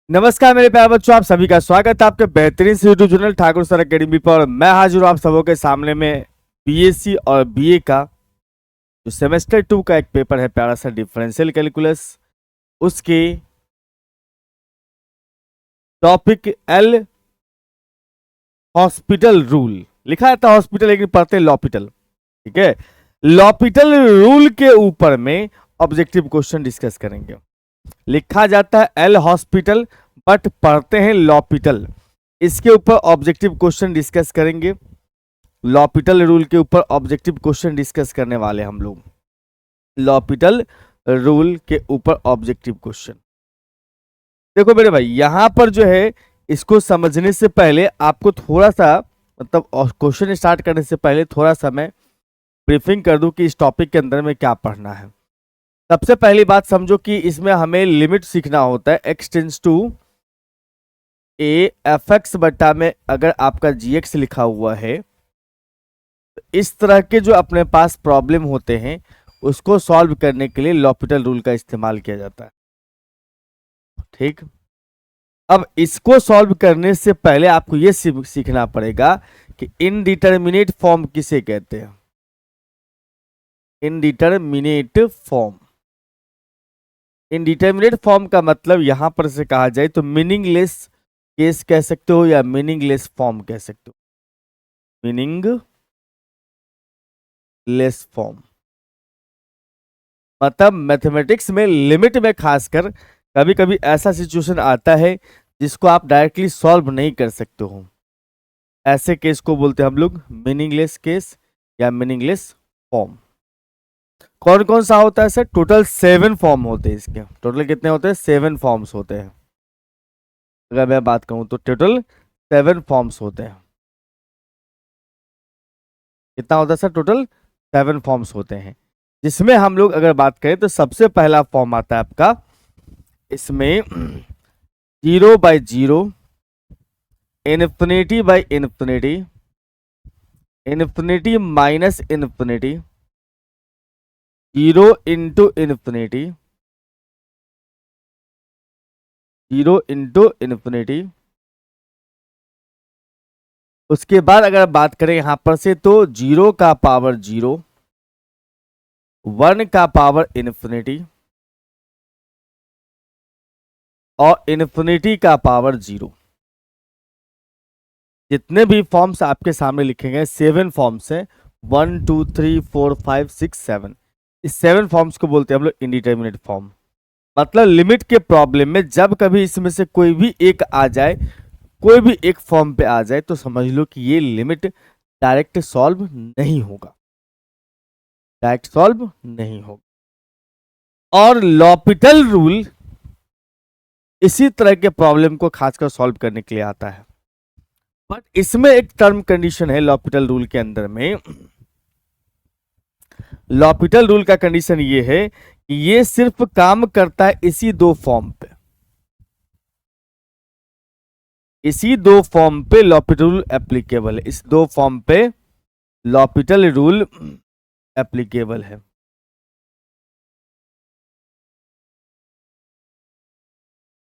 नमस्कार मेरे प्यारे बच्चों, आप सभी का स्वागत है आपके बेहतरीन से YouTube channel Thakur sir academy पर। मैं हाजिर हूँ आप सबों के सामने में बीएससी और बीए का जो सेमेस्टर 2 का एक पेपर है प्यारा सा डिफरेंशियल कैलकुलस, उसके टॉपिक एल हॉस्पिटल रूल। लिखा रहता है हॉस्पिटल लेकिन पढ़ते लॉपिटल, ठीक है। लॉपिटल रूल के ऊपर में ऑब्जेक्टिव क्वेश्चन डिस्कस करेंगे। लिखा जाता है एल हॉस्पिटल बट पढ़ते हैं लॉपिटल। इसके ऊपर ऑब्जेक्टिव क्वेश्चन डिस्कस करेंगे। लॉपिटल रूल के ऊपर ऑब्जेक्टिव क्वेश्चन डिस्कस करने वाले हम लोग। लॉपिटल रूल के ऊपर ऑब्जेक्टिव क्वेश्चन देखो मेरे भाई, यहां पर जो है इसको समझने से पहले आपको थोड़ा सा मतलब क्वेश्चन स्टार्ट करने से पहले थोड़ा सा मैं ब्रीफिंग कर दूं कि इस टॉपिक के अंदर में क्या पढ़ना है। सबसे पहली बात समझो कि इसमें हमें लिमिट सीखना होता है। x tends to a f x बट्टा में अगर आपका जी एक्स लिखा हुआ है तो इस तरह के जो अपने पास प्रॉब्लम होते हैं उसको सॉल्व करने के लिए लॉपिटल रूल का इस्तेमाल किया जाता है, ठीक। अब इसको सॉल्व करने से पहले आपको यह सीखना पड़ेगा कि इनडिटर्मिनेट फॉर्म किसे कहते हैं। इनडिटर्मिनेट फॉर्म, इनडिटर्मिनेट फॉर्म का मतलब यहां पर से कहा जाए तो मीनिंगलेस केस कह सकते हो या मीनिंगलेस फॉर्म कह सकते हो। मीनिंगलेस फॉर्म मतलब मैथमेटिक्स में लिमिट में खासकर कभी कभी ऐसा सिचुएशन आता है जिसको आप डायरेक्टली सॉल्व नहीं कर सकते हो। ऐसे केस को बोलते हैं हम लोग मीनिंगलेस केस या मीनिंगलेस फॉर्म। कौन कौन सा होता है सर? टोटल 7 फॉर्म होते हैं इसके। टोटल कितने होते हैं? 7 फॉर्म्स होते हैं। अगर मैं बात कहूं तो टोटल 7 फॉर्म्स होते हैं। कितना होता है सर? टोटल 7 फॉर्म्स होते हैं, जिसमें हम लोग अगर बात करें तो सबसे पहला फॉर्म आता है आपका इसमें 0/0, infinity by infinity, infinity minus infinity, 0 into infinity, 0 into infinity. उसके बाद अगर बात करें यहां पर से तो 0 का पावर 0, 1 का पावर इन्फिनिटी और इन्फिनिटी का पावर 0। जितने भी फॉर्म्स आपके सामने लिखे गए 7 फॉर्म्स हैं, 1 2 3 4 5 6 7। इस 7 फॉर्म्स को बोलते हैं हम लोग इंडिटर्मिनेट फॉर्म। मतलब लिमिट के प्रॉब्लम में जब कभी इसमें से कोई भी एक आ जाए, कोई भी एक फॉर्म पे आ जाए तो समझ लो कि ये लिमिट डायरेक्ट सॉल्व नहीं होगा, डायरेक्ट सॉल्व नहीं होगा। और लॉपिटल रूल इसी तरह के प्रॉब्लम को खासकर सॉल्व करने के लिए आता है। बट इसमें एक टर्म कंडीशन है लॉपिटल रूल के अंदर में। लॉपिटल रूल का कंडीशन ये है कि ये सिर्फ काम करता है इसी 2 फॉर्म पे। इसी 2 फॉर्म पे लॉपिटल रूल एप्लीकेबल है। इस 2 फॉर्म पे लॉपिटल रूल एप्लीकेबल है।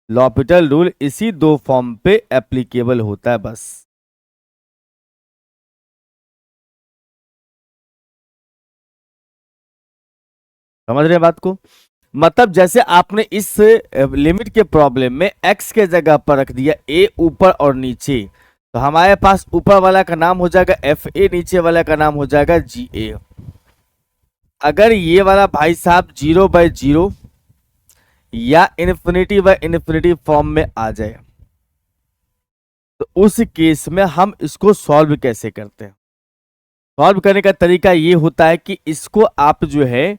लॉपिटल रूल इसी 2 फॉर्म पे एप्लीकेबल होता है बस। समझ रहे हैं बात को? मतलब जैसे आपने इस लिमिट के प्रॉब्लम में x के जगह पर रख दिया a ऊपर और नीचे, तो हमारे पास ऊपर वाला का नाम हो जाएगा fa, नीचे वाला का नाम हो जाएगा ga। अगर ये वाला भाई साहब 0/0 या इन्फिनिटी बाय इन्फिनिटी फॉर्म में आ जाए तो उस केस में हम इसको सॉल्व कैसे करते हैं? सॉल्व करने का तरीका ये होता है कि इसको आप जो है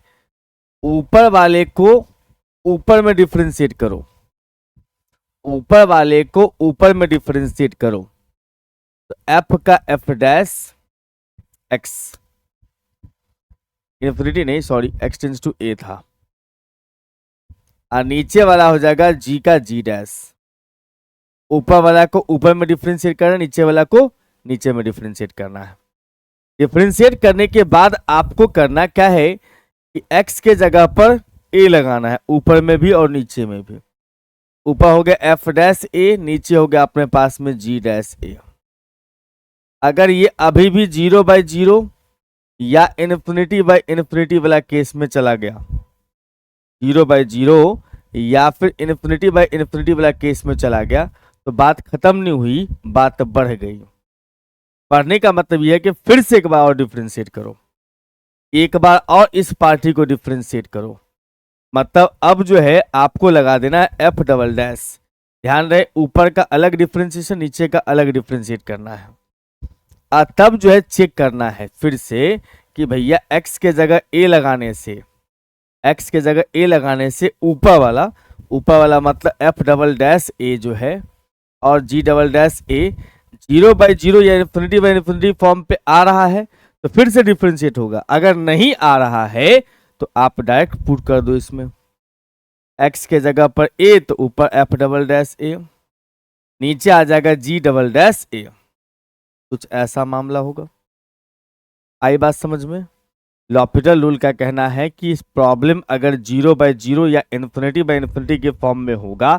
ऊपर वाले को ऊपर में डिफरेंशिएट करो, ऊपर वाले को ऊपर में डिफरेंशिएट करो तो f का f डैश x, इन्फिनिटी नहीं sorry x tends to a था, और नीचे वाला हो जाएगा g का g डैश। ऊपर वाला को ऊपर में डिफरेंशिएट करना, नीचे वाला को नीचे में डिफरेंशिएट करना है। डिफरेंशिएट करने के बाद आपको करना क्या है कि x के जगह पर a लगाना है, ऊपर में भी और नीचे में भी। ऊपर हो गया एफ डैश ए, नीचे हो गया अपने पास में जी डैश ए। अगर ये अभी भी 0/0 या इन्फिनिटी बाय इन्फिनिटी वाला केस में चला गया, 0/0 या फिर इन्फिनिटी बाय इन्फिनिटी वाला केस में चला गया, तो बात खत्म नहीं हुई, बात बढ़ गई। बढ़ने का मतलब यह है कि फिर से एक बार और डिफ्रेंशिएट करो, एक बार और इस पार्टी को डिफ्रेंशिएट करो। मतलब अब जो है आपको लगा देना है एफ डबल डैश। ध्यान रहे ऊपर का अलग डिफ्रेंशिएशन, नीचे का अलग डिफ्रेंशिएट करना है। तब जो है चेक करना है फिर से कि भैया x के जगह a लगाने से, x के जगह a लगाने से ऊपर वाला मतलब f डबल डैश a जो है और g डबल डैश a 0/0 या इन्फिनिटी बाय इन्फिनिटी फॉर्म पे आ रहा है तो फिर से डिफरेंशिएट होगा। अगर नहीं आ रहा है तो आप डायरेक्ट पुट कर दो इसमें, x के जगह पर a तो ऊपर f डबल डैश a, नीचे आ जाएगा g डबल डैश a। कुछ ऐसा मामला होगा। आई बात समझ में? लॉपिटल रूल का कहना है कि इस प्रॉब्लम अगर 0/0 या इन्फिनिटी बाय इन्फिनिटी के फॉर्म में होगा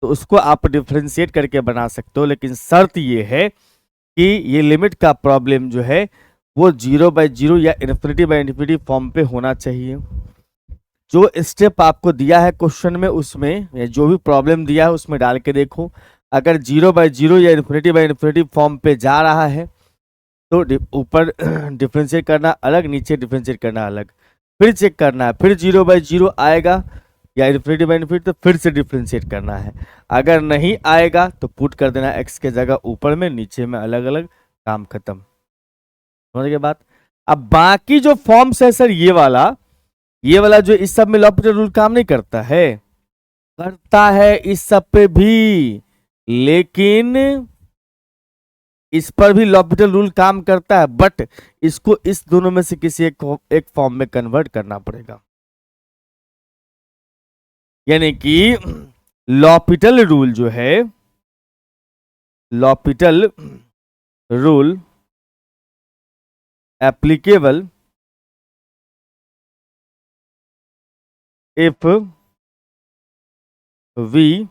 तो उसको आप डिफरेंशिएट करके बना सकते हो, लेकिन शर्त ये है कि ये लिमिट का प्रॉब्लम जो है वो 0/0 या इन्फिनिटी बाय इन्फिनिटी फॉर्म पे होना चाहिए। जो स्टेप आपको दिया है क्वेश्चन में, उसमें जो भी प्रॉब्लम दिया है उसमें डाल के देखो। अगर 0/0 या इन्फिनिटी बाय इन्फिनिटी फॉर्म पे जा रहा है तो ऊपर डिफरेंशिएट करना अलग, नीचे डिफरेंशिएट करना अलग, फिर चेक करना है, फिर 0/0 आएगा या इन्फिनिटी बाय इन्फिनिटी तो फिर से डिफरेंशिएट करना है। अगर नहीं आएगा तो पुट कर देना x के जगह ऊपर में, नीचे में अलग अलग, काम खत्म। समझ गए बात? अब बाकी जो फॉर्म्स है सर, ये वाला जो इस सब में लॉपिटल रूल काम नहीं करता है, करता है इस सब पे भी, लेकिन इस पर भी लॉपिटल रूल काम करता है, बट इसको इस दोनों में से किसी एक फॉर्म में कन्वर्ट करना पड़ेगा। यानी कि लॉपिटल रूल जो है, L'Hopital rule applicable if we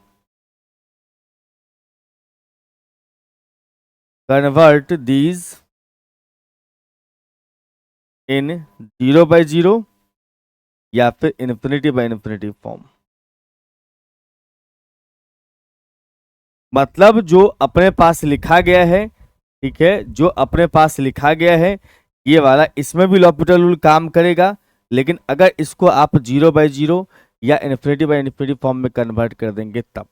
convert these in 0/0 या फिर इन्फिनिटी बाय इन्फिनिटी फॉर्म। मतलब जो अपने पास लिखा गया है, ठीक है, जो अपने पास लिखा गया है ये वाला, इसमें भी लॉपिटल रूल काम करेगा, लेकिन अगर इसको आप 0/0 या इन्फिनिटी बाय इन्फिनिटी फॉर्म में कन्वर्ट कर देंगे तब,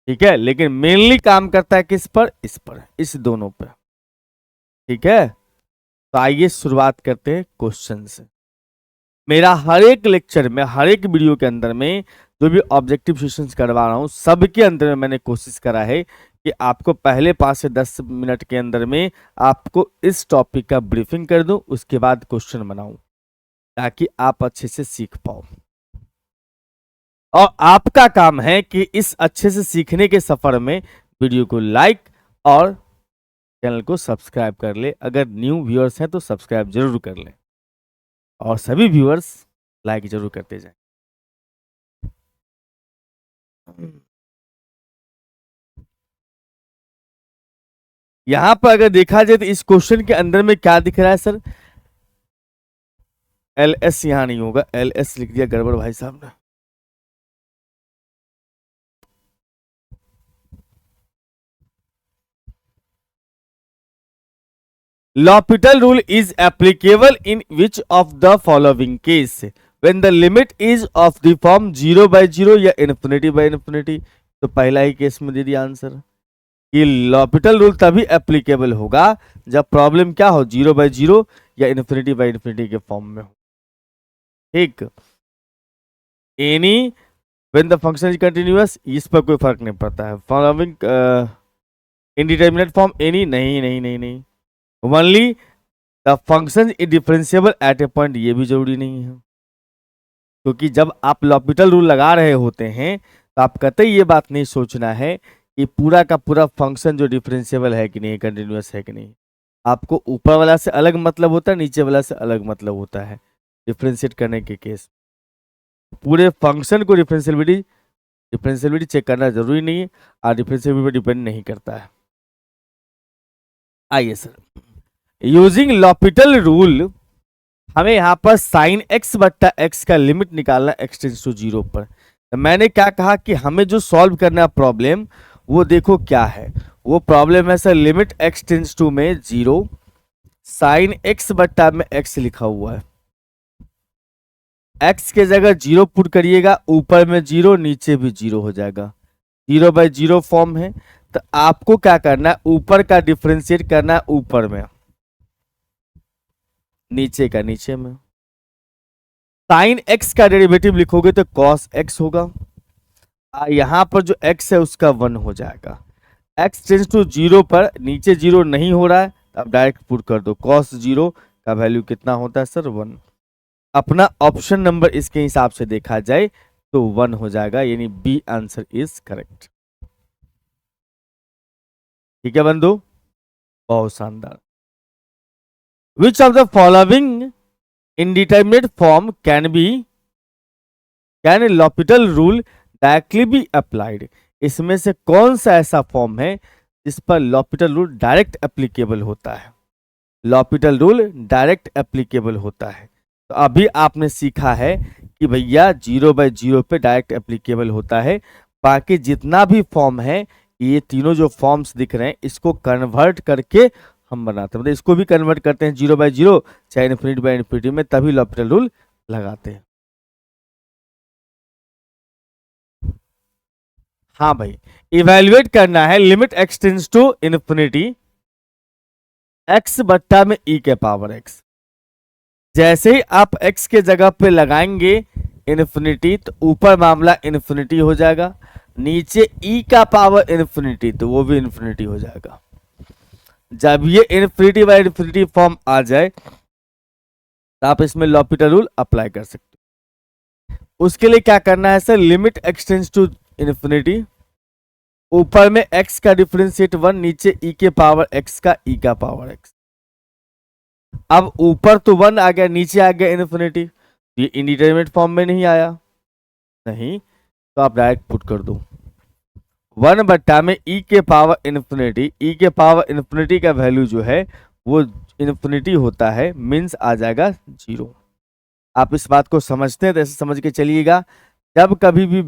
ठीक है। लेकिन मेनली काम करता है किस पर? इस पर, इस दोनों पर, ठीक है। तो आइए शुरुआत करते हैं क्वेश्चन से। मेरा हर एक लेक्चर में, हर एक वीडियो के अंदर में जो भी ऑब्जेक्टिव सेशंस करवा रहा हूं, सबके अंदर में मैंने कोशिश करा है कि आपको पहले 5 से 10 मिनट के अंदर में आपको इस टॉपिक का ब्रीफिंग कर दूं, उसके बाद क्वेश्चन बनाऊं, ताकि आप अच्छे से सीख पाओ। और आपका काम है कि इस अच्छे से सीखने के सफर में वीडियो को लाइक और चैनल को सब्सक्राइब कर ले। अगर न्यू व्यूअर्स हैं तो सब्सक्राइब जरूर कर लें, और सभी व्यूअर्स लाइक जरूर करते जाएं। यहां पर अगर देखा जाए तो इस क्वेश्चन के अंदर में क्या दिख रहा है सर? LS यहां नहीं होगा, LS लिख दिया, गड़बड़ भाई साहब ने। L'Hopital rule is applicable in which of the following case? When the limit is of the form 0/0 या infinity by infinity। तो पहला ही केस में दे दिया आंसर कि लॉपिटल रूल तभी एप्लीकेबल होगा जब प्रॉब्लम क्या हो, 0/0 या इन्फिनिटी बाय इन्फिनिटी के फॉर्म में हो, ठीक। Any when the function is continuous, इस पर कोई फर्क नहीं पड़ता है। फॉलोइंग इनडिटरमिनेट फॉर्म, एनी नहीं नहीं नहीं नहीं, only the function is differentiable eight A point, ये भी जरूरी नहीं है, क्योंकि जब आप लॉपिटल रूल लगा रहे होते हैं तो आप कतई ये बात नहीं सोचना है कि पूरा का पूरा फंक्शन जो डिफरेंशिएबल है कि नहीं, कंटिन्यूअस है कि नहीं। आपको ऊपर वाला से अलग मतलब होता है, नीचे वाला से अलग मतलब होता है डिफरेंशिएट करने के केस। पूरे फंक्शन को डिफरेंशिएबिलिटी डिफरेंशिएबिलिटी चेक करना जरूरी नहीं है और डिफरेंशिएबिलिटी पर डिपेंड नहीं करता है। आइए सर, यूजिंग लॉपिटल रूल हमें यहाँ पर साइन एक्स बट्टा एक्स का लिमिट निकालना एक्स टेंस टू 0 पर। तो मैंने क्या कहा कि हमें जो सॉल्व करना प्रॉब्लम वो देखो क्या है, वो प्रॉब्लम है sir limit x tends to में 0 साइन एक्स बट्टा में एक्स लिखा हुआ है। एक्स के जगह 0 पुट करिएगा, ऊपर में 0 नीचे भी 0 हो जाएगा, 0/0 फॉर्म है। तो आपको क्या करना है, ऊपर का डिफरेंशिएट करना है ऊपर में, नीचे का नीचे में। साइन एक्स का डेरिवेटिव लिखोगे तो कॉस एक्स होगा, यहां पर जो एक्स है उसका 1 हो जाएगा। एक्स टेंस टू 0 पर नीचे 0 नहीं हो रहा है, अब डायरेक्ट पुट कर दो, कॉस 0 का वैल्यू कितना होता है सर 1। अपना ऑप्शन नंबर इसके हिसाब से देखा जाए तो 1 हो जाएगा, यानी बी आंसर इज करेक्ट। ठीक है बंधु, बहुत शानदार। Which of the following indeterminate form can l'Hopital rule directly be applied? इसमें से कौन सा ऐसा फॉर्म है जिस पर l'Hopital रूल डायरेक्ट एप्लीकेबल होता है? l'Hopital रूल डायरेक्ट एप्लीकेबल होता है। तो अभी आपने सीखा है कि भैया 0/0 पे डायरेक्ट एप्लीकेबल होता है, बाकी जितना भी फॉर्म है ये तीनों जो फॉर्म्स दिख रहे हैं इसको कन्वर्ट करके हम बनाते हैं, मतलब इसको भी कन्वर्ट करते हैं 0/0 चाहे इन्फिनिटी में, तभी l'Hopital रूल लगाते हैं। हाँ भाई, इवेल्युएट करना है limit x tends to infinity x बट्टा में ई के पावर एक्स। जैसे ही आप एक्स के जगह पे लगाएंगे इन्फिनिटी तो ऊपर मामला इन्फिनिटी हो जाएगा, नीचे ई का पावर इन्फिनिटी तो वो भी इन्फिनिटी हो जाएगा। जब ये इन्फिनिटी बाय इन्फिनिटी फॉर्म आ जाए तो आप इसमें l'Hopital रूल अप्लाई कर सकते हो। उसके लिए क्या करना है sir, limit x tends to infinity, ऊपर में x का डिफरेंशिएट 1, नीचे e के पावर x का e का पावर x। अब ऊपर तो 1 आ गया, नीचे आ गया इन्फिनिटी, ये इंडिटरमिनेट फॉर्म में नहीं आया, नहीं तो आप डायरेक्ट पुट कर दो 1 बट्टा में e के पावर इन्फिनिटी। e के पावर इन्फिनिटी का वैल्यू जो है वो इन्फिनिटी होता है, मीन्स आ जाएगा 0। आप इस बात को समझते हैं तो ऐसे समझ के चलिएगा, जब कभी भी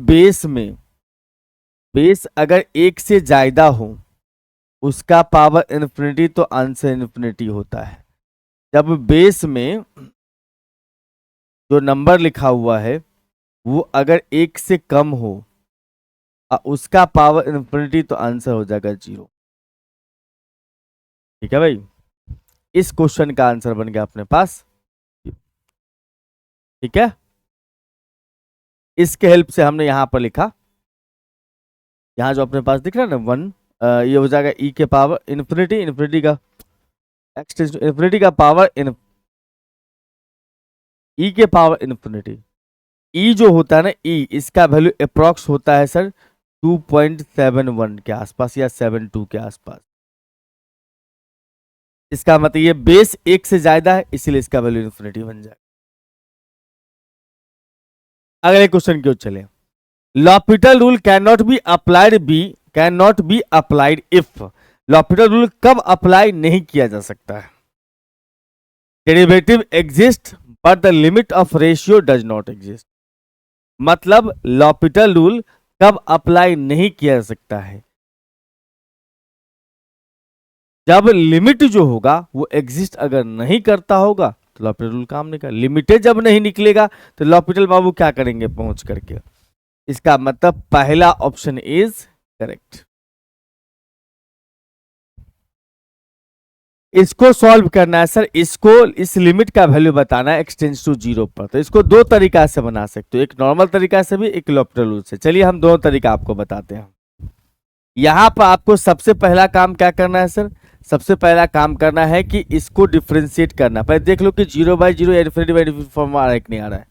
बेस अगर 1 से ज्यादा हो उसका पावर इन्फिनिटी तो आंसर इन्फिनिटी होता है। जब बेस में जो नंबर लिखा हुआ है वो अगर 1 से कम हो उसका पावर इन्फिनिटी तो आंसर हो जाएगा 0। ठीक है भाई, इस क्वेश्चन का आंसर बन गया अपने पास। ठीक है, इसके हेल्प से हमने यहां पर लिखा, यहां जो अपने पास दिख रहा है ना 1, ये हो जाएगा e के पावर इन्फिनिटी का इन्फिनिटी का पावर e के पावर इन्फिनिटी। e जो होता है ना e, इसका वैल्यू अप्रॉक्स होता है सर 2.71 के आसपास या 72 के आसपास। इसका मतलब ये बेस 1 से ज्यादा है इसीलिए इसका वैल्यू इन्फिनिटी बन जाएगा। अगले क्वेश्चन की ओर चले। l'Hopital rule can not be applied if. l'Hopital rule कब अप्लाई नहीं किया जा सकता है? Derivative exist but the limit of ratio does not exist. मतलब l'Hopital रूल कब अप्लाई नहीं किया जा सकता है? जब लिमिट जो होगा वो एग्जिस्ट अगर नहीं करता होगा तो l'Hopital रूल काम नहीं करेगा। लिमिटेड जब नहीं निकलेगा तो l'Hopital बाबू क्या करेंगे पहुंच करके? इसका मतलब पहला ऑप्शन इज करेक्ट। इसको सॉल्व करना है सर, इसको इस लिमिट का वैल्यू बताना है x टेंस टू 0 पर। तो इसको दो तरीका से बना सकते हो, एक नॉर्मल तरीका से भी, एक l'Hopital रूल से। चलिए हम दोनों तरीका आपको बताते हैं। यहां पर आपको सबसे पहला काम क्या करना है सर, सबसे पहला काम करना है कि इसको डिफरेंशिएट करना। पहले देख लो कि 0/0 या इन्फिनिटी बाय इन्फिनिटी फॉर्म आ रहा है कि नहीं आ रहा है।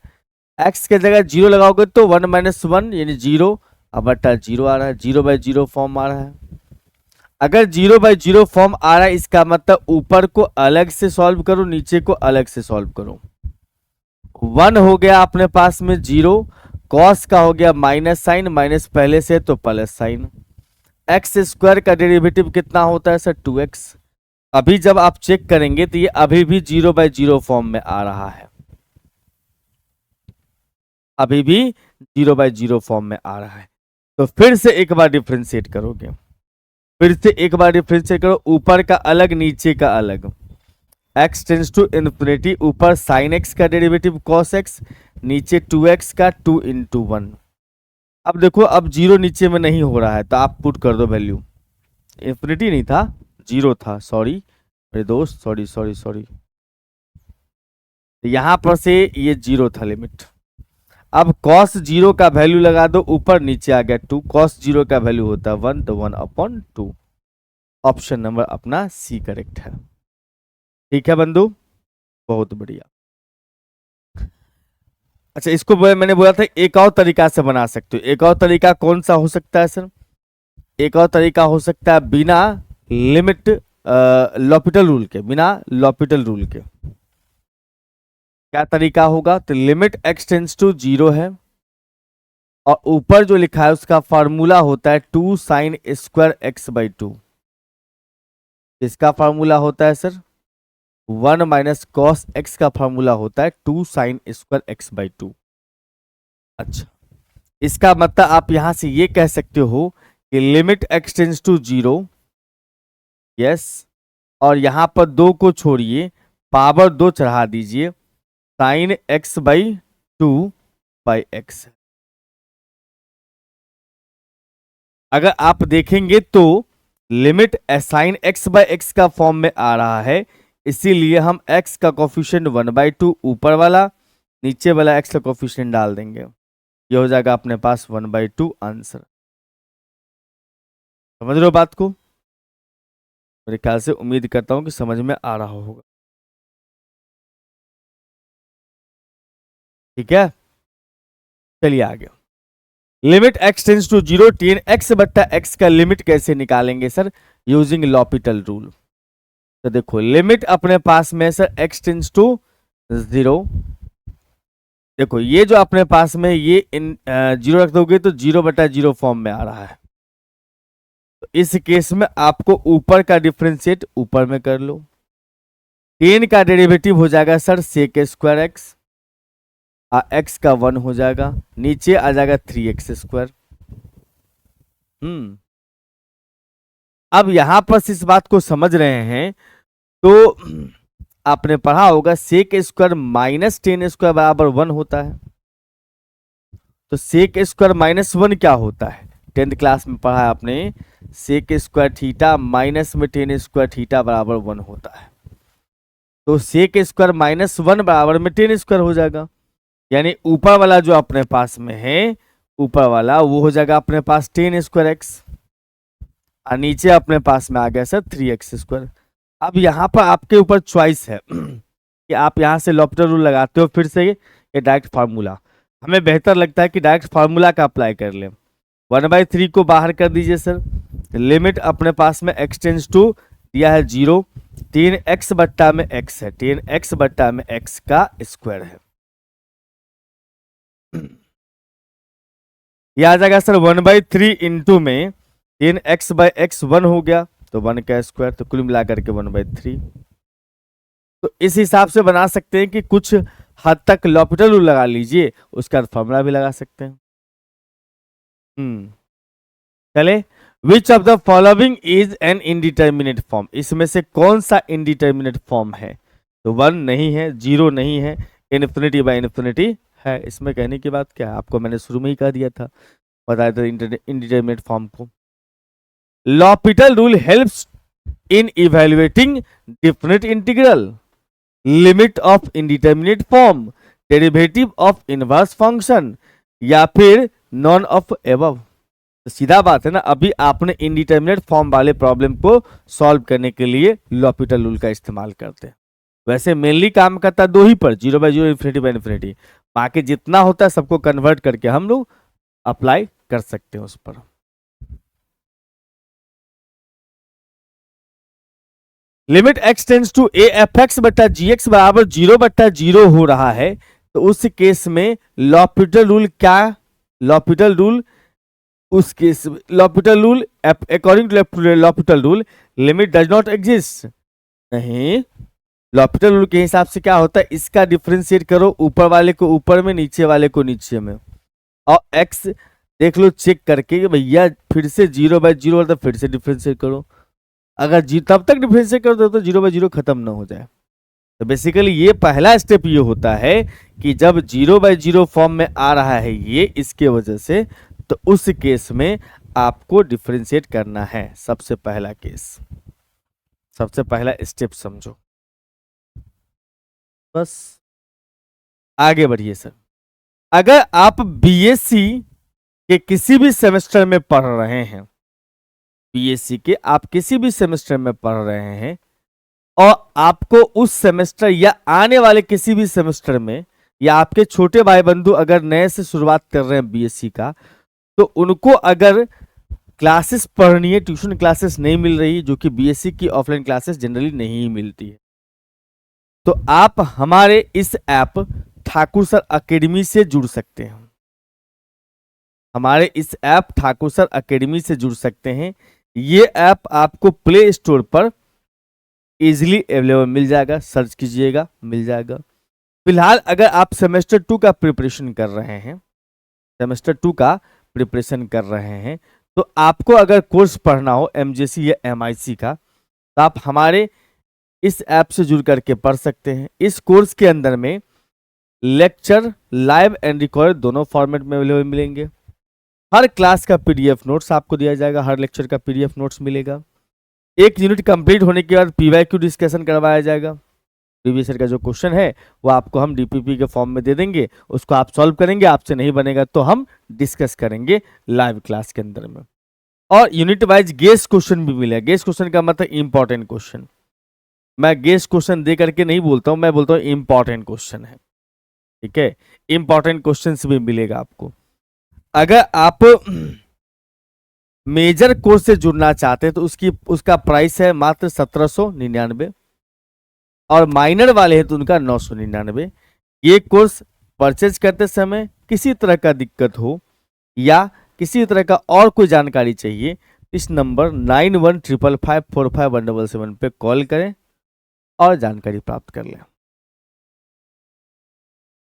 x के जगह 0 लगाओगे तो 1 - 1 यानी 0 बटा 0 आ रहा है, 0/0 फॉर्म आ रहा है। अगर 0/0 फॉर्म आ रहा है इसका मतलब ऊपर को अलग से सॉल्व करो, नीचे को अलग से सॉल्व करो। 1 हो गया अपने पास में 0, कॉस का हो गया माइनस साइन, माइनस पहले से तो प्लस साइन। एक्स स्क्वायर का डेरिवेटिव कितना होता है सर 2x। अभी जब आप चेक करेंगे तो ये अभी भी 0/0 फॉर्म में आ रहा है, अभी भी 0/0 फॉर्म में आ रहा है। तो फिर से एक बार डिफ्रेंशिएट करोगे, फिर से एक बार डिफ्रेंशिएट करो, ऊपर का अलग नीचे का अलग। x टेंस टू इन्फिनिटी, ऊपर साइन x का डेरिवेटिव कॉस x, नीचे 2x का 2 × 1। अब देखो अब जीरो नीचे में नहीं हो रहा है तो आप पुट कर दो वैल्यू, इन्फिनिटी नहीं था जीरो था, सॉरी मेरे दोस्त, सॉरी सॉरी सॉरी, यहां पर से ये जीरो था लिमिट। अब cos जीरो का वैल्यू लगा दो, ऊपर नीचे आ गया 2, cos जीरो का वैल्यू होता है 1, तो 1/2। ऑप्शन नंबर अपना सी करेक्ट है। ठीक है बंधु, बहुत बढ़िया। अच्छा, इसको मैंने बोला था एक और तरीका से बना सकते हो। एक और तरीका कौन सा हो सकता है सर? एक और तरीका हो सकता है बिना लिमिट लॉपिटल रूल के, बिना लॉपिटल रूल के। क्या तरीका होगा? तो लिमिट x टेंस टू 0 है और ऊपर जो लिखा है उसका फार्मूला होता है 2 sin स्क्वायर x/2। इसका फार्मूला होता है सर 1 माइनस कॉस x का फार्मूला होता है 2 sin स्क्वायर x/2। अच्छा, इसका मतलब आप यहां से ये कह सकते हो कि limit x tends to 0, yes, और यहां पर 2 को छोड़िए, पावर 2 चढ़ा दीजिए, sin x/2/x। अगर आप देखेंगे तो लिमिट sin x/x का फॉर्म में आ रहा है, इसीलिए हम x का कोफिशिएंट 1/2 ऊपर वाला, नीचे वाला x का कोफिशिएंट डाल देंगे, ये हो जाएगा अपने पास 1/2 आंसर। समझ रहे हो बात को? मेरे ख्याल से उम्मीद करता हूं कि समझ में आ रहा होगा। ठीक है, चलिए आगे। Limit x tends to 0, tan x/x का लिमिट कैसे निकालेंगे सर? Using L'Hôpital rule. तो देखो लिमिट अपने पास में सर x टेंस टू 0, देखो ये जो अपने पास में ये इन 0 रख दोगे तो 0/0 फॉर्म में आ रहा है। तो इस केस में आपको ऊपर का डिफरेंशिएट ऊपर में कर लो। tan का डेरिवेटिव हो जाएगा सर sec² x, x का 1 हो जाएगा, नीचे आ जाएगा 3x²। अब यहां पर इस बात को समझ रहे हैं तो आपने पढ़ा होगा sec² माइनस tan² बराबर 1 होता है। तो sec² माइनस 1 क्या होता है? 10th क्लास में पढ़ा है आपने, sec² थीटा माइनस में tan² थीटा बराबर 1 होता है। तो sec² माइनस 1 बराबर में tan² हो जाएगा, यानी ऊपर वाला जो अपने पास में है, ऊपर वाला वो हो जाएगा अपने पास tan² x, और नीचे अपने पास में आ गया सर 3x²। अब यहाँ पर आपके ऊपर चॉइस है कि आप यहाँ से लॉपिटल रूल लगाते हो फिर से ये डायरेक्ट फार्मूला। हमें बेहतर लगता है कि डायरेक्ट फार्मूला का अप्लाई कर लें। 1/3 को बाहर कर दीजिए सर, लिमिट अपने पास में x टेंस टू दिया है 0, 3x/x है, 3x/x का स्क्वायर है, यह आ जाएगा सर 1/3 इंटू में 3x/x 1 हो गया तो 1 का स्क्वायर, तो कुल मिला करके 1/3। तो इस हिसाब से बना सकते हैं कि कुछ हद तक लॉपिटल रूल लगा लीजिए, उसका फॉर्मूला भी लगा सकते हैं। चले, which of the following is an indeterminate form? इसमें से कौन सा इनडिटर्मिनेट फॉर्म है? तो 1 नहीं है, 0 नहीं है, इन्फिनिटी/इन्फिनिटी है। इसमें कहने की बात क्या है? आपको मैंने शुरू में ही कह दिया था, बताया था इनडिटर्मिनेट फॉर्म को। L'Hôpital rule helps in evaluating different integral, limit of indeterminate form, derivative of inverse function, या फिर नॉन ऑफ एबव। तो सीधा बात है ना, अभी आपने इनडिटर्मिनेट फॉर्म वाले प्रॉब्लम को सॉल्व करने के लिए लॉपिटल रूल का इस्तेमाल करते हैं। वैसे मेनली काम करता है 2 ही पर, 0/0, इन्फिनिटी/इन्फिनिटी। बाकी जितना होता है सबको कन्वर्ट करके हम लोग अप्लाई कर सकते हैं उस पर। Limit x tends to af(x/gx) बराबर 0/0 हो रहा है, तो उस केस में लॉपिटल रूल क्या लॉपिटल रूल, उस case L'Hopital rule, according to L'Hopital rule limit does not exist. नहीं, लॉपिटल रूल के हिसाब से क्या होता है, इसका डिफरेंशिएट करो, ऊपर वाले को ऊपर में, नीचे वाले को नीचे में, और x देख लो चेक करके कि भैया फिर से 0/0 तो फिर से डिफरेंशिएट करो, अगर तब तक डिफरेंशिएट कर दो तो 0/0 खत्म ना हो जाए। तो बेसिकली ये पहला स्टेप ये होता है कि जब 0/0 फॉर्म में आ रहा है ये इसके वजह से, तो उस केस में आपको डिफरेंशिएट करना है। सबसे पहला केस, सबसे पहला स्टेप समझो, बस आगे बढ़िए सर। अगर आप बीएससी के किसी भी सेमेस्टर में पढ़ रहे हैं, बीएससी के आप किसी भी सेमेस्टर में पढ़ रहे हैं, और आपको उस सेमेस्टर या आने वाले किसी भी सेमेस्टर में, या आपके छोटे भाई बंधु अगर नए से शुरुआत कर रहे हैं बीएससी का, तो उनको अगर क्लासेस पढ़नी है, ट्यूशन क्लासेस नहीं मिल रही, जो कि बीएससी की ऑफलाइन क्लासेस जनरली नहीं मिलती है, तो आप हमारे इस ऐप ठाकुर सर एकेडमी से जुड़ सकते हैं। हमारे इस ऐप ठाकुर सर एकेडमी से जुड़ सकते हैं। ये ऐप आपको प्ले स्टोर पर इजीली अवेलेबल मिल जाएगा, सर्च कीजिएगा मिल जाएगा। फिलहाल अगर आप सेमेस्टर 2 का प्रिपरेशन कर रहे हैं, सेमेस्टर 2 का प्रिपरेशन कर रहे हैं, तो आपको अगर कोर्स पढ़ना हो एमजेसी या एमआईसी का, तो आप हमारे इस ऐप से जुड़ करके पढ़ सकते हैं। इस कोर्स के अंदर में लेक्चर लाइव एंड रिकॉर्ड दोनों फॉर्मेट में अवेलेबल मिलेंगे। हर क्लास का पीडीएफ नोट्स आपको दिया जाएगा, हर लेक्चर का पीडीएफ नोट्स मिलेगा। एक यूनिट कंप्लीट होने के बाद पीवाईक्यू डिस्कशन करवाया जाएगा। प्रीवियस ईयर का जो क्वेश्चन है वो आपको हम डीपीपी के फॉर्म में दे देंगे, उसको आप सॉल्व करेंगे, आपसे नहीं बनेगा तो हम डिस्कस करेंगे लाइव क्लास के अंदर में। और यूनिट वाइज गेस्ट क्वेश्चन भी मिलेगा। गेस्ट क्वेश्चन का मतलब इंपॉर्टेंट क्वेश्चन। मैं गेस्ट क्वेश्चन दे करके नहीं बोलता हूं, मैं बोलता हूं इंपॉर्टेंट क्वेश्चन है, ठीक है। इंपॉर्टेंट क्वेश्चन भी मिलेगा आपको। अगर आप मेजर कोर्स से जुड़ना चाहते हैं तो उसका प्राइस है मात्र 1799, और माइनर वाले हैं तो उनका 999। ये कोर्स परचेज करते समय किसी तरह का दिक्कत हो या किसी तरह का और कोई जानकारी चाहिए, इस नंबर 9155545177 पे कॉल करें और जानकारी प्राप्त कर लें।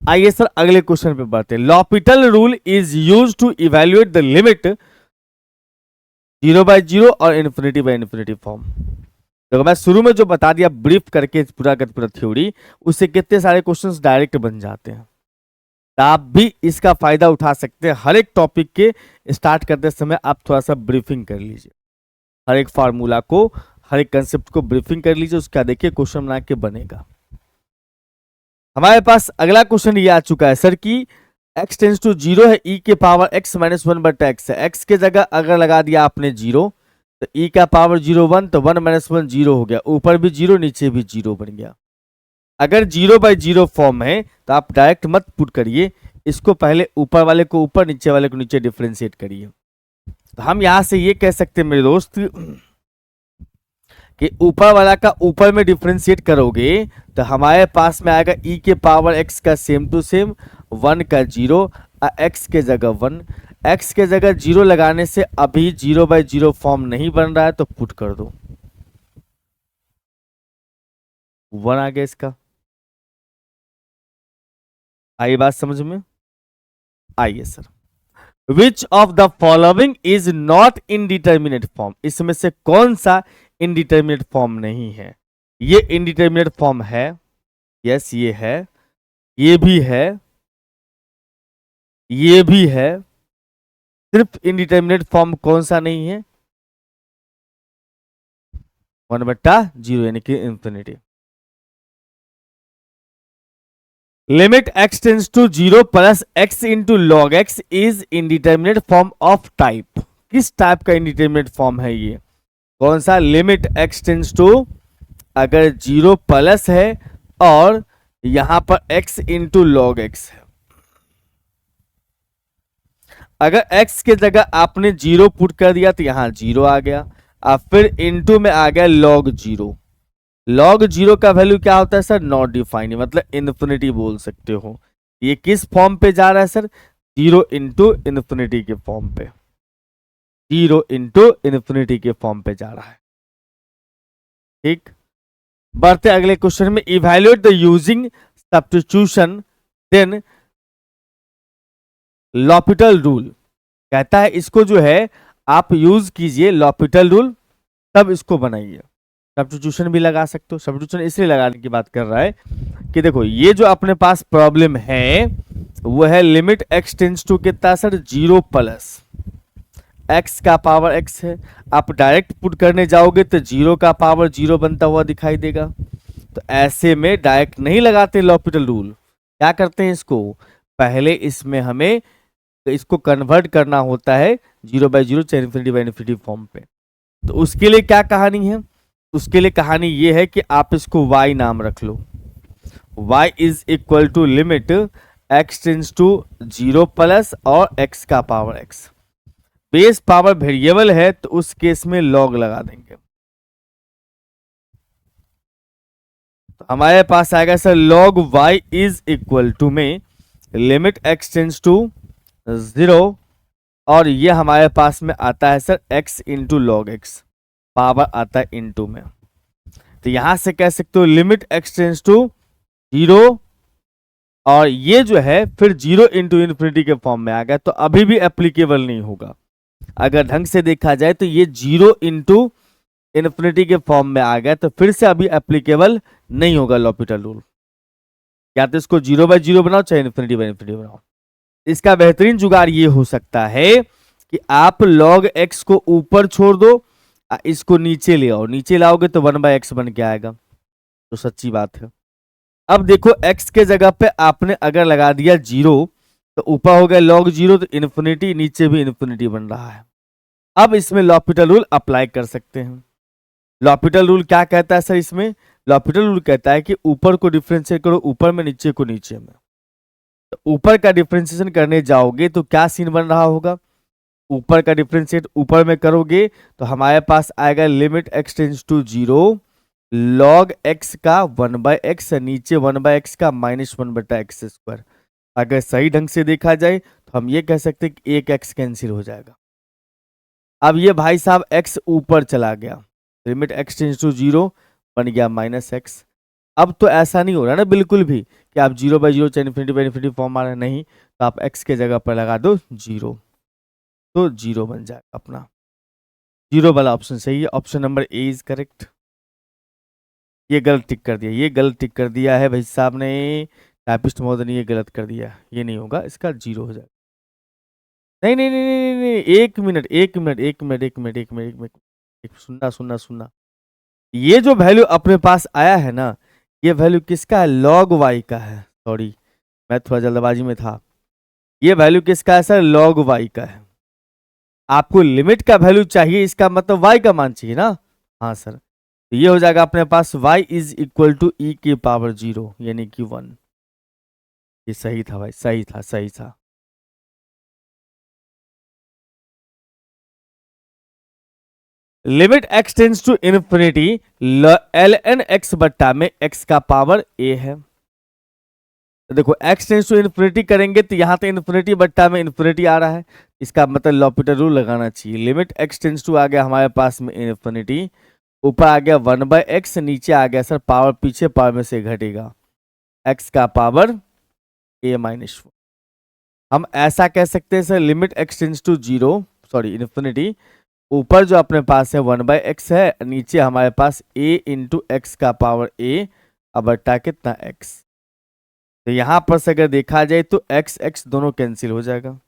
आइए सर अगले क्वेश्चन पे बढ़ते हैं। L'Hopital rule is use to evaluate the limit 0/0 और इन्फिनिटी फॉर्म। तो मैं शुरू में जो बता दिया ब्रीफ करके पूरा थ्योरी, उससे कितने सारे क्वेश्चंस डायरेक्ट बन जाते हैं। तो आप भी इसका फायदा उठा सकते हैं। हर एक टॉपिक के स्टार्ट करते समय आप थोड़ा सा ब्रीफिंग कर लीजिए, हर एक फार्मूला को, हर एक कंसेप्ट को ब्रीफिंग कर लीजिए, उसका देखिए क्वेश्चन बना के बनेगा। हमारे पास अगला क्वेश्चन ये आ चुका है सर कि x टेंस टू 0 है, e के पावर x - 1/x है। x के जगह अगर लगा दिया आपने 0, तो e का पावर 0 1, तो 1 - 1 0 हो गया, ऊपर भी 0 नीचे भी 0 बन गया। अगर 0/0 फॉर्म है तो आप डायरेक्ट मत पुट करिए, इसको पहले ऊपर वाले को ऊपर, नीचे वाले को नीचे डिफरेंशिएट करिए। तो हम यहां से ये कह सकते हैं मेरे दोस्त कि ऊपर वाला का ऊपर में डिफरेंशिएट करोगे तो हमारे पास में आएगा e के पावर x का सेम टू सेम 1 का 0, x के जगह 1। x के जगह 0 लगाने से अभी 0/0 फॉर्म नहीं बन रहा है, तो पुट कर दो 1 आ गया इसका। आई बात समझ में? आइए sir, which of the following is not indeterminate form. इसमें से कौन सा इनडिटर्मिनेट फॉर्म नहीं है? ये इनडिटर्मिनेट फॉर्म है, यस ये है, ये भी है, ये भी है। सिर्फ इनडिटर्मिनेट फॉर्म कौन सा नहीं है? 1/0 यानी कि infinity. Limit x tends to 0 plus x into log x is indeterminate form of type. किस टाइप का इनडिटर्मिनेट फॉर्म है ये? कौन सा? लिमिट x टेंस टू, अगर 0 प्लस है और यहां पर x इंटू लॉग x है। अगर x के जगह आपने 0 पुट कर दिया तो यहां 0 आ गया, अब फिर इंटू में आ गया लॉग 0। लॉग 0 का वैल्यू क्या होता है सर? नॉट डिफाइंड, मतलब इन्फिनिटी बोल सकते हो। ये किस फॉर्म पे जा रहा है सर? 0 इंटू इन्फिनिटी के फॉर्म पे, 0 इंटू इन्फिनिटी के फॉर्म पे जा रहा है। ठीक, बढ़ते अगले क्वेश्चन में। Evaluate the using substitution then L'Hopital rule. कहता है इसको जो है आप यूज कीजिए लॉपिटल रूल, तब इसको बनाइए। सब्स्टिट्यूशन भी लगा सकते हो, सब्स्टिट्यूशन इसलिए लगाने की बात कर रहा है कि देखो ये जो अपने पास प्रॉब्लम है वो है लिमिट x टेंस टू कितना सर, 0 प्लस x का पावर x है। आप डायरेक्ट पुट करने जाओगे तो 0 का पावर 0 बनता हुआ दिखाई देगा। तो ऐसे में डायरेक्ट नहीं लगाते लॉपिटल रूल, क्या करते हैं इसको पहले इसमें हमें इसको कन्वर्ट करना होता है 0/0 चाहे इन्फिनिटी फॉर्म पे। तो उसके लिए क्या कहानी है, उसके लिए कहानी ये है कि आप इसको y नाम रख लो। y is equal to limit x tends to 0 plus और x का power x। Base power variable है तो उस केस में लॉग लगा देंगे। तो हमारे पास आएगा sir log y is equal to में लिमिट x टेंस टू 0 और ये हमारे पास में आता है sir x into log x, power आता है इंटू में। तो यहां से कह सकते हो लिमिट x टेंस टू 0 और ये जो है फिर 0 इंटू इन्फिनिटी के फॉर्म में आ गया, तो अभी भी एप्लीकेबल नहीं होगा। अगर ढंग से देखा जाए तो ये 0 इंटू इन्फिनिटी के फॉर्म में आ गया तो फिर से अभी एप्लीकेबल नहीं होगा लॉपिटल रूल। या तो इसको 0/0 बनाओ चाहे इन्फिनिटी बनाओ। इसका बेहतरीन जुगाड़ ये हो सकता है कि आप log x को ऊपर छोड़ दो, इसको नीचे ले आओ, नीचे लाओगे तो 1/x बन के आएगा। तो सच्ची बात है। अब देखो x के जगह पे आपने अगर लगा दिया 0 तो ऊपर हो गया log 0 तो इन्फिनिटी, नीचे भी इन्फिनिटी बन रहा है। अब इसमें लॉपिटल रूल अप्लाई कर सकते हैं। लॉपिटल रूल क्या कहता है सर, इसमें लॉपिटल रूल कहता है कि ऊपर को डिफरेंशिएट करो ऊपर में, नीचे को नीचे में। तो ऊपर का डिफरेंशिएशन करने जाओगे तो क्या सीन बन रहा होगा, ऊपर का डिफरेंशिएट ऊपर में करोगे तो हमारे पास आएगा limit x tends to 0 log x का 1/x, नीचे 1/x का -1/x²। अगर सही ढंग से देखा जाए तो हम ये कह सकते हैं कि एक x कैंसिल हो जाएगा। अब ये भाई साहब x ऊपर चला गया, लिमिट x टेंस टू 0 बन गया -x। अब तो ऐसा नहीं हो रहा ना बिल्कुल भी कि आप 0/0 चाहे इन्फिनिटी फॉर्म आ रहा है, नहीं। तो आप x के जगह पर लगा दो 0 तो 0 बन जाएगा अपना। 0 वाला ऑप्शन सही है, option number A is correct. ये गलत टिक कर दिया, ये गलत टिक कर दिया है भाई साहब ने, टाइपिस्ट महोदय ने ये गलत कर दिया, ये नहीं होगा, इसका 0 हो जाएगा। नहीं नहीं नहीं नहीं नहीं, नहीं। एक मिनट एक मिनट एक मिनट एक मिनट एक मिनट एक मिनट, सुनना सुनना सुनना। ये जो वैल्यू अपने पास आया है ना, ये वैल्यू किसका है, लॉग वाई का है। सॉरी मैं थोड़ा जल्दबाजी में था। ये वैल्यू किसका है सर, लॉग वाई का है। आपको लिमिट का वैल्यू चाहिए, इसका मतलब y का मान चाहिए ना। हाँ सर, तो ये हो जाएगा अपने पास y is equal to e की पावर 0 यानी कि 1। ये सही था भाई, सही था सही था। Limit x tends to infinity ln x बट्टा में x का पावर a है। तो देखो x टेंस टू इन्फिनिटी करेंगे तो यहाँ तो इन्फिनिटी बट्टा में इन्फिनिटी आ रहा है, इसका मतलब लॉपिटल रूल लगाना चाहिए। लिमिट x टेंस टू आ गया हमारे पास में इन्फिनिटी, ऊपर आ गया 1/x, नीचे आ गया सर पावर पीछे पावर में से घटेगा x का पावर a-1। हम ऐसा कह सकते हैं sir limit x tends to 0 sorry infinity, ऊपर जो अपने पास है 1/x है, नीचे हमारे पास a इंटू एक्स का पावर a अब बट्टा कितना x। तो यहां पर से अगर देखा जाए तो x x दोनों कैंसिल हो जाएगा,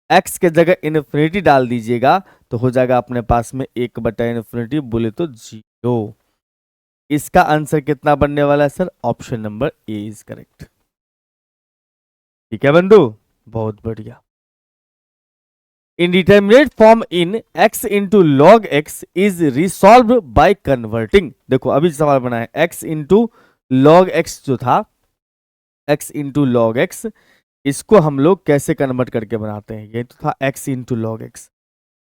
x के जगह इन्फिनिटी डाल दीजिएगा तो हो जाएगा अपने पास में 1/इन्फिनिटी, बोले तो 0। इसका आंसर कितना बनने वाला है sir, option number A is correct. ठीक है बंधु, बहुत बढ़िया। Indeterminate form in x into log x is resolve by converting. देखो अभी सवाल बना है x इंटू लॉग एक्स जो था, x इंटू लॉग एक्स, इसको हम लोग कैसे कन्वर्ट करके बनाते हैं, ये तो था x इंटू लॉग एक्स,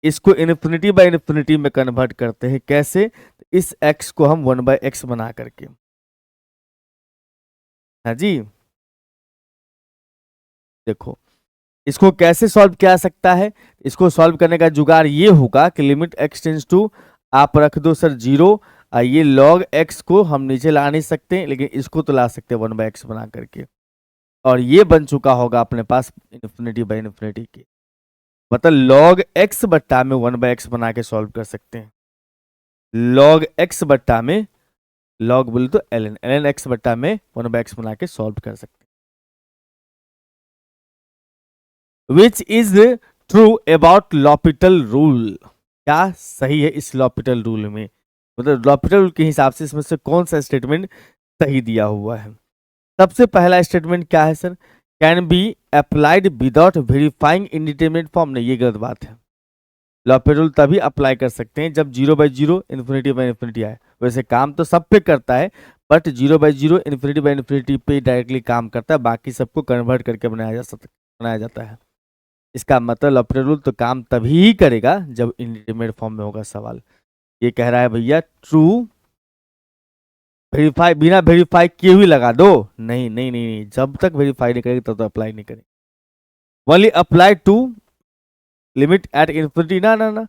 इसको इन्फिनिटी बाय इन्फिनिटी में कन्वर्ट करते हैं कैसे, इस x को हम 1/x बना करके। हाँ जी, देखो इसको कैसे सॉल्व किया जा सकता है, इसको सॉल्व करने का जुगाड़ ये होगा कि लिमिट एक्स टेंस टू आप रख दो सर 0, ये log x को हम नीचे ला नहीं सकते, लेकिन इसको तो ला सकते हैं 1/x बना करके, और ये बन चुका होगा अपने पास इन्फिनिटी बाई इन्फिनिटी के, मतलब log x बट्टा में 1/x बना के सॉल्व कर सकते हैं। log x बट्टा में, log बोले तो ln x बट्टा में 1/x बना के सॉल्व कर सकते हैं। Which is true about L'Hôpital rule, क्या सही है इस लॉपिटल रूल में, मतलब लॉपिटल रूल के हिसाब से इसमें से कौन सा स्टेटमेंट सही दिया हुआ है। सबसे पहला स्टेटमेंट क्या है sir, can be applied without verifying indeterminate form, नहीं ये गलत बात है। लॉपिटल रूल तभी अप्लाई कर सकते हैं जब 0/0 इन्फिनिटी बाई इन्फिनिटी आए, वैसे काम तो सब पे करता है बट 0/0 इन्फिनिटी बाई इन्फिनिटी पे डायरेक्टली काम करता है, बाकी सबको कन्वर्ट करके बनाया जाता है। इसका मतलब लॉपिटल रूल तो काम तभी ही करेगा जब इंडिटरमिनेट फॉर्म में होगा सवाल। ये कह रहा है भैया ट्रू, वेरीफाई बिना वेरीफाई किए हुए लगा दो, नहीं नहीं नहीं, नहीं। जब तक वेरीफाई नहीं करेगी तब तक अप्लाई नहीं करेंगे। Only apply to limit at infinity, ना ना ना,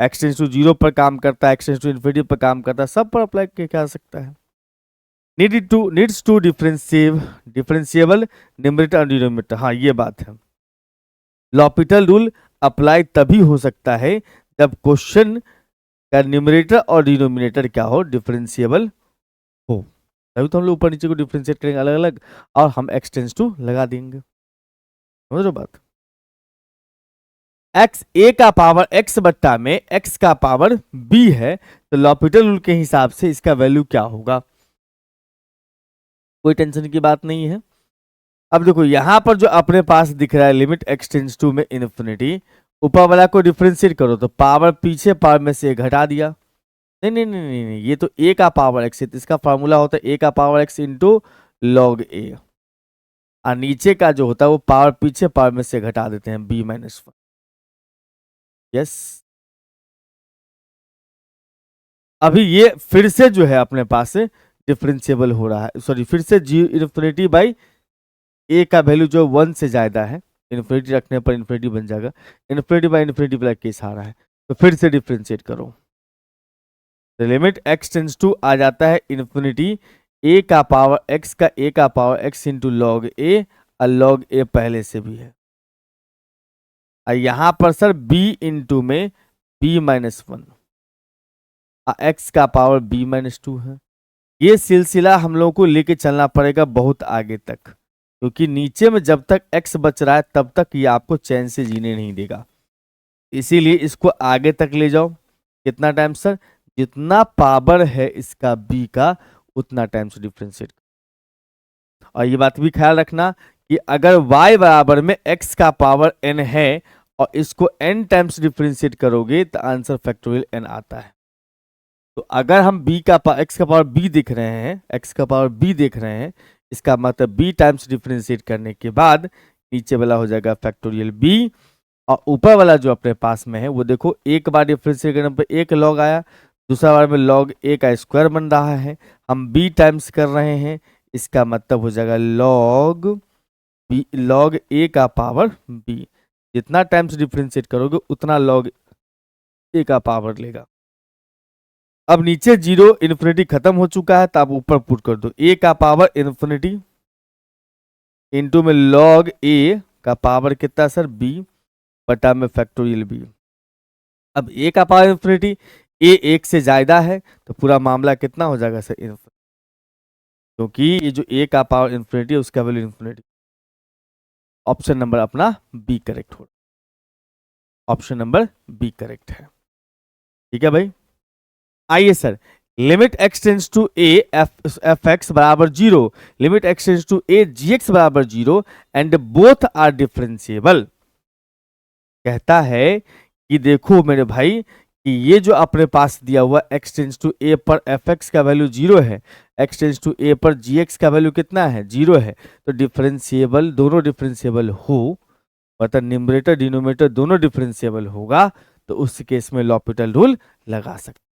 एक्स टेंस टू 0 पर काम करता है, एक्स टेंस टू इन्फिनिटी पर काम करता है, सब पर अप्लाई किया जा सकता है। नीड्स टू डिफरेंशिएबल न्यूमरेटर और डिनोमिनेटर, हाँ ये बात है। लॉपिटल रूल अप्लाई तभी हो सकता है जब क्वेश्चन का न्यूमरेटर और डिनोमिनेटर क्या हो, डिफरेंशिएबल हो, तभी तो हम लोग ऊपर नीचे को डिफरेंशिएट करेंगे अलग अलग, और हम एक्स टेंस टू लगा देंगे, समझ रहे हो बात। एक्स ए का पावर एक्स बट्टा में एक्स का पावर बी है, तो लॉपिटल रूल के हिसाब से इसका वैल्यू क्या होगा, कोई टेंशन की बात नहीं है। अब देखो यहां पर जो अपने पास दिख रहा है लिमिट एक्स टेंस टू में इन्फिनिटी, ऊपर वाला को डिफरेंशिएट करो तो पावर पीछे पावर में से घटा दिया, नहीं नहीं नहीं नहीं, नहीं। ये तो ए का पावर एक्स है, तो इसका फॉर्मूला होता है ए का पावर एक्स इंटू लॉग ए, और नीचे का जो होता है वो पावर पीछे पावर में से घटा देते हैं b-1। यस, अभी ये फिर से जो है अपने पास डिफरेंशिएबल हो रहा है, सॉरी फिर से जी इन्फिनिटी बाई ए का वैल्यू जो 1 से ज्यादा है, इन्फिनिटी रखने पर इन्फिनिटी बन जाएगा, इन्फिनिटी बाई इन्फिनिटी वाला केस आ रहा है, तो फिर से डिफरेंशिएट करो, तो लिमिट एक्स टेंस टू आ जाता है इन्फिनिटी ए का पावर एक्स का ए का पावर एक्स इंटू लॉग ए, और लॉग ए पहले से भी है, और यहां पर सर b इंटू में b-1, एक्स का पावर b-2 है। ये सिलसिला हम लोगों को लेके चलना पड़ेगा बहुत आगे तक, क्योंकि नीचे में जब तक x बच रहा है तब तक ये आपको चैन से जीने नहीं देगा, इसीलिए इसको आगे तक ले जाओ। कितना टाइम सर, जितना पावर है इसका b का उतना टाइम से डिफरेंशिएट। और ये बात भी ख्याल रखना कि अगर y बराबर में x का पावर n है और इसको n टाइम्स डिफरेंशिएट करोगे तो आंसर फैक्टोरियल n आता है। तो अगर हम b का x का पावर b देख रहे हैं, x का पावर b देख रहे हैं, इसका मतलब b टाइम्स डिफरेंशिएट करने के बाद नीचे वाला हो जाएगा फैक्टोरियल b, और ऊपर वाला जो अपने पास में है वो देखो एक बार डिफरेंशिएट करने पर एक लॉग आया, दूसरा बार में लॉग a का स्क्वायर बन रहा है, हम b टाइम्स कर रहे हैं, इसका मतलब हो जाएगा लॉग a का पावर b, जितना टाइम्स डिफरेंशिएट करोगे उतना लॉग a का पावर लेगा। अब नीचे 0 इन्फिनिटी खत्म हो चुका है, तो आप ऊपर पुट कर दो a का पावर इन्फिनिटी इंटू में लॉग a का पावर कितना सर b बटा में फैक्टोरियल b। अब a का पावर इन्फिनिटी, a 1 से ज्यादा है तो पूरा मामला कितना हो जाएगा सर इन्फिनिटी, क्योंकि ये जो a का पावर इन्फिनिटी है उसका वैल्यू इन्फिनिटी। ऑप्शन नंबर अपना बी करेक्ट हो, ऑप्शन नंबर बी करेक्ट है, ठीक है भाई। आइए sir, limit x tends to a f x बराबर 0, limit x tends to a g x बराबर 0 एंड बोथ आर डिफरेंशिएबल। कहता है कि देखो मेरे भाई कि ये जो अपने पास दिया हुआ एक्स टेंस टू ए पर एफ एक्स का वैल्यू 0 है, एक्स टेंस टू ए पर जी एक्स का वैल्यू कितना है 0 है, तो डिफरेंशिएबल दोनों डिफरेंशिएबल हो, मतलब न्यूमरेटर डिनोमिनेटर दोनों डिफरेंशिएबल होगा, तो उस केस में लॉपिटल रूल लगा सकते।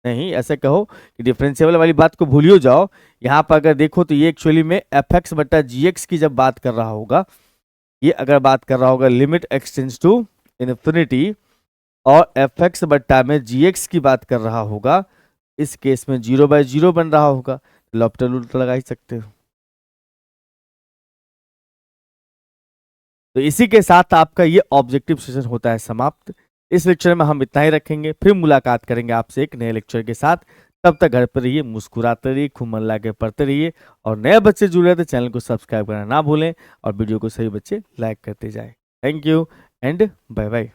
नहीं ऐसे कहो कि डिफरेंशिएबल वाली बात को भूलियो जाओ, यहाँ पर अगर देखो तो ये एक्चुअली में एफ एक्स बटा जी एक्स की जब बात कर रहा होगा ये अगर बात कर रहा होगा लिमिट एक्सटेंड्स टू इन्फिनिटी और एफ एक्स बट्टा में जी एक्स की बात कर रहा होगा, इस केस में 0/0 बन रहा होगा, लॉपिटल रूल तो लगा ही सकते हो। तो इसी के साथ आपका ये ऑब्जेक्टिव सेशन होता है समाप्त। इस लेक्चर में हम इतना ही रखेंगे, फिर मुलाकात करेंगे आपसे एक नए लेक्चर के साथ। तब तक घर पर रहिए, मुस्कुराते रहिए, खूब मन लगा के पढ़ते रहिए, और नए बच्चे जुड़ रहे थे चैनल को सब्सक्राइब करना ना भूलें और वीडियो को सभी बच्चे लाइक करते जाएं। Thank you and bye bye.